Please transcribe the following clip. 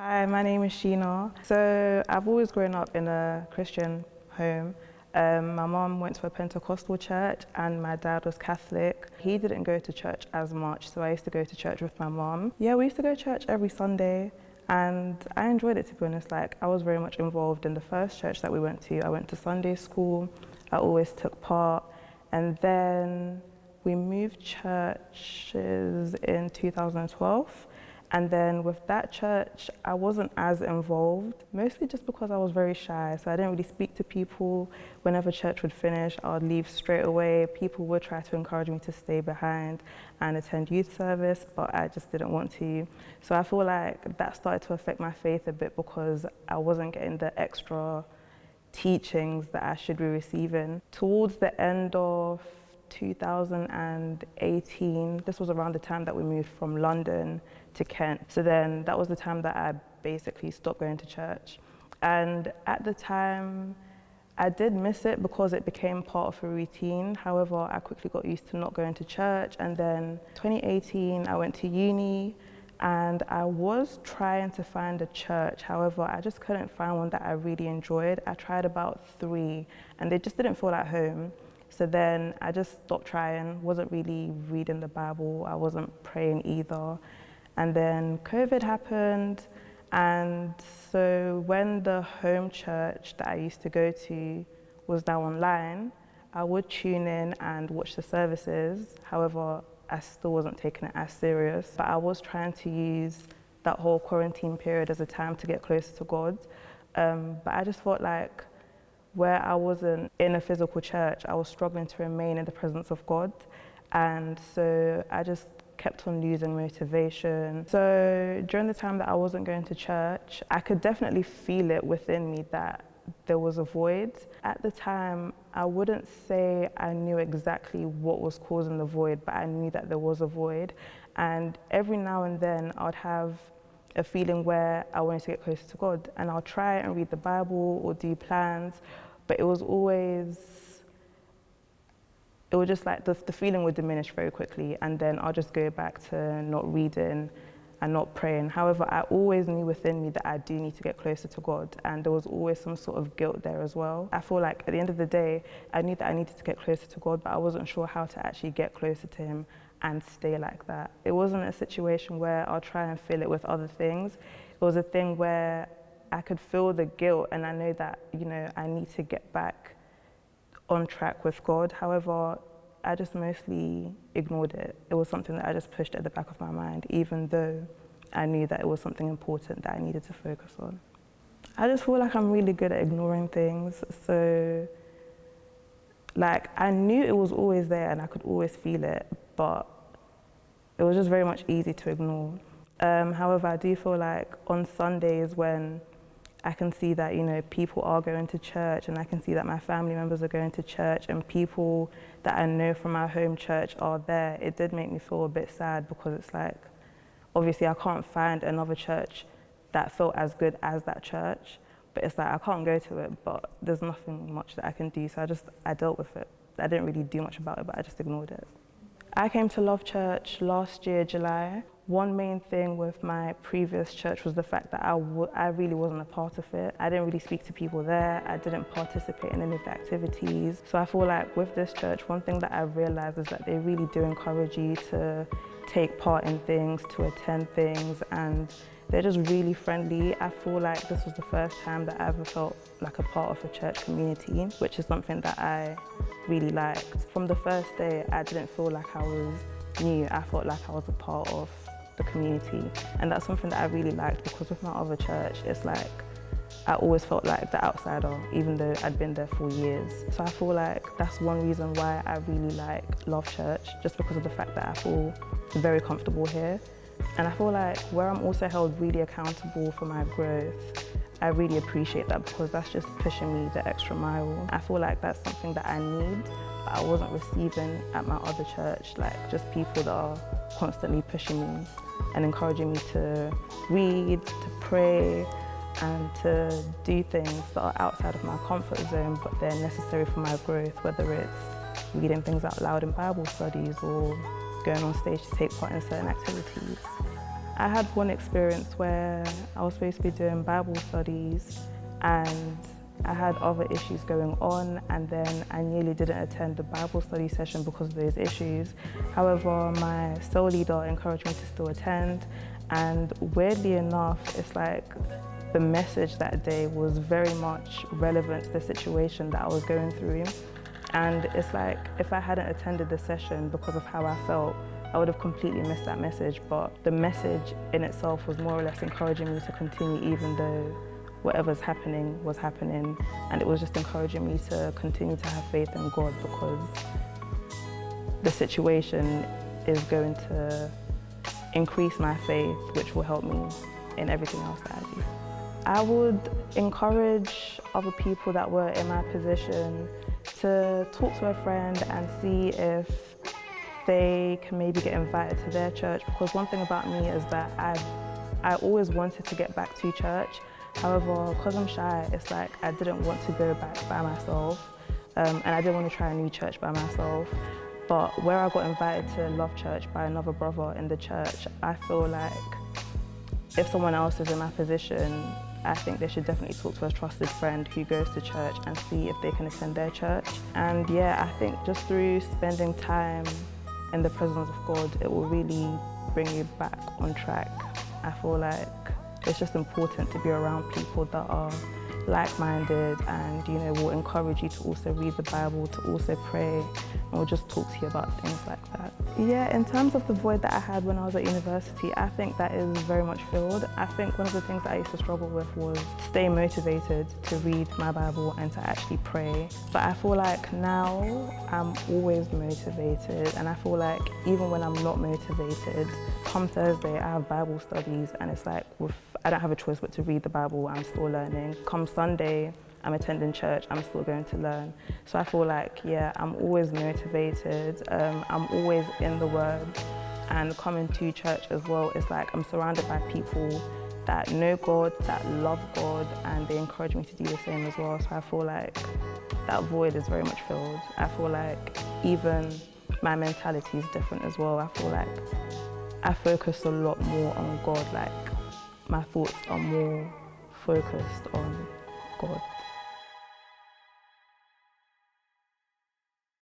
Hi, my name is Sheena. So I've always grown up in a Christian home. My mum went to a Pentecostal church and my dad was Catholic. He didn't go to church as much, so I used to go to church with my mum. Yeah, we used to go to church every Sunday and I enjoyed it, to be honest. Like, I was very much involved in the first church that we went to. I went to Sunday school, I always took part, and then we moved churches in 2012. And then with that church, I wasn't as involved, mostly just because I was very shy. So I didn't really speak to people. Whenever church would finish, I would leave straight away. People would try to encourage me to stay behind and attend youth service, but I just didn't want to. So I feel like that started to affect my faith a bit because I wasn't getting the extra teachings that I should be receiving. Towards the end of 2018, this was around the time that we moved from London to Kent. So then that was the time that I basically stopped going to church. And at the time, I did miss it because it became part of a routine. However, I quickly got used to not going to church. And then 2018, I went to uni and I was trying to find a church. However, I just couldn't find one that I really enjoyed. I tried about 3 and they just didn't feel at home. So then I just stopped trying, wasn't really reading the Bible, I wasn't praying either. And then COVID happened, and so when the home church that I used to go to was now online, I would tune in and watch the services. However, I still wasn't taking it as serious, but I was trying to use that whole quarantine period as a time to get closer to God. But I just felt like where I wasn't in a physical church, I was struggling to remain in the presence of God. And so I just kept on losing motivation. So during the time that I wasn't going to church, I could definitely feel it within me that there was a void. At the time, I wouldn't say I knew exactly what was causing the void, but I knew that there was a void. And every now and then I'd have a feeling where I wanted to get closer to God, and I'll try and read the Bible or do plans, but it was just like the feeling would diminish very quickly, and then I'll just go back to not reading and not praying. However, I always knew within me that I do need to get closer to God, and there was always some sort of guilt there as well. I feel like at the end of the day, I knew that I needed to get closer to God, but I wasn't sure how to actually get closer to Him and stay like that. It wasn't a situation where I'll try and fill it with other things. It was a thing where I could feel the guilt and I know that, I need to get back on track with God. However, I just mostly ignored it. It was something that I just pushed at the back of my mind, even though I knew that it was something important that I needed to focus on. I just feel like I'm really good at ignoring things. So, I knew it was always there and I could always feel it, but it was just very much easy to ignore. However, I do feel like on Sundays when I can see that, people are going to church and I can see that my family members are going to church and people that I know from my home church are there, it did make me feel a bit sad because it's like, obviously I can't find another church that felt as good as that church, but it's like I can't go to it, but there's nothing much that I can do, so I dealt with it. I didn't really do much about it, but I just ignored it. I came to Love Church last year, July. One main thing with my previous church was the fact that I really wasn't a part of it. I didn't really speak to people there. I didn't participate in any of the activities. So I feel like with this church, one thing that I realized is that they really do encourage you to take part in things, to attend things, and they're just really friendly. I feel like this was the first time that I ever felt like a part of a church community, which is something that I really liked. From the first day, I didn't feel like I was new. I felt like I was a part of the community, and that's something that I really liked because with my other church, it's like I always felt like the outsider, even though I'd been there for years. So I feel like that's one reason why I really like Love Church, just because of the fact that I feel very comfortable here. And I feel like where I'm also held really accountable for my growth, I really appreciate that because that's just pushing me the extra mile. I feel like that's something that I need, but I wasn't receiving at my other church, just people that are constantly pushing me and encouraging me to read, to pray, and to do things that are outside of my comfort zone, but they're necessary for my growth, whether it's reading things out loud in Bible studies or going on stage to take part in certain activities. I had one experience where I was supposed to be doing Bible studies and I had other issues going on, and then I nearly didn't attend the Bible study session because of those issues. However, my cell leader encouraged me to still attend, and weirdly enough, it's like the message that day was very much relevant to the situation that I was going through. And it's like, if I hadn't attended the session because of how I felt, I would have completely missed that message. But the message in itself was more or less encouraging me to continue, even though whatever's happening was happening. And it was just encouraging me to continue to have faith in God, because the situation is going to increase my faith, which will help me in everything else that I do. I would encourage other people that were in my position to talk to a friend and see if they can maybe get invited to their church, because one thing about me is that I always wanted to get back to church. However, because I'm shy, it's like I didn't want to go back by myself, and I didn't want to try a new church by myself. But where I got invited to Love Church by another brother in the church, I feel like if someone else is in my position, I think they should definitely talk to a trusted friend who goes to church and see if they can attend their church. And yeah, I think just through spending time in the presence of God, it will really bring you back on track. I feel like it's just important to be around people that are like-minded and, you know, will encourage you to also read the Bible, to also pray, and will just talk to you about things like that. Yeah, in terms of the void that I had when I was at university, I think that is very much filled. I think one of the things that I used to struggle with was staying motivated to read my Bible and to actually pray. But I feel like now I'm always motivated, and I feel like even when I'm not motivated, come Thursday I have Bible studies, and it's like I don't have a choice but to read the Bible. I'm still learning. Come Sunday, I'm attending church, I'm still going to learn. So I feel like, yeah, I'm always motivated. I'm always in the Word. And coming to church as well, it's like I'm surrounded by people that know God, that love God, and they encourage me to do the same as well. So I feel like that void is very much filled. I feel like even my mentality is different as well. I feel like I focus a lot more on God, like my thoughts are more focused on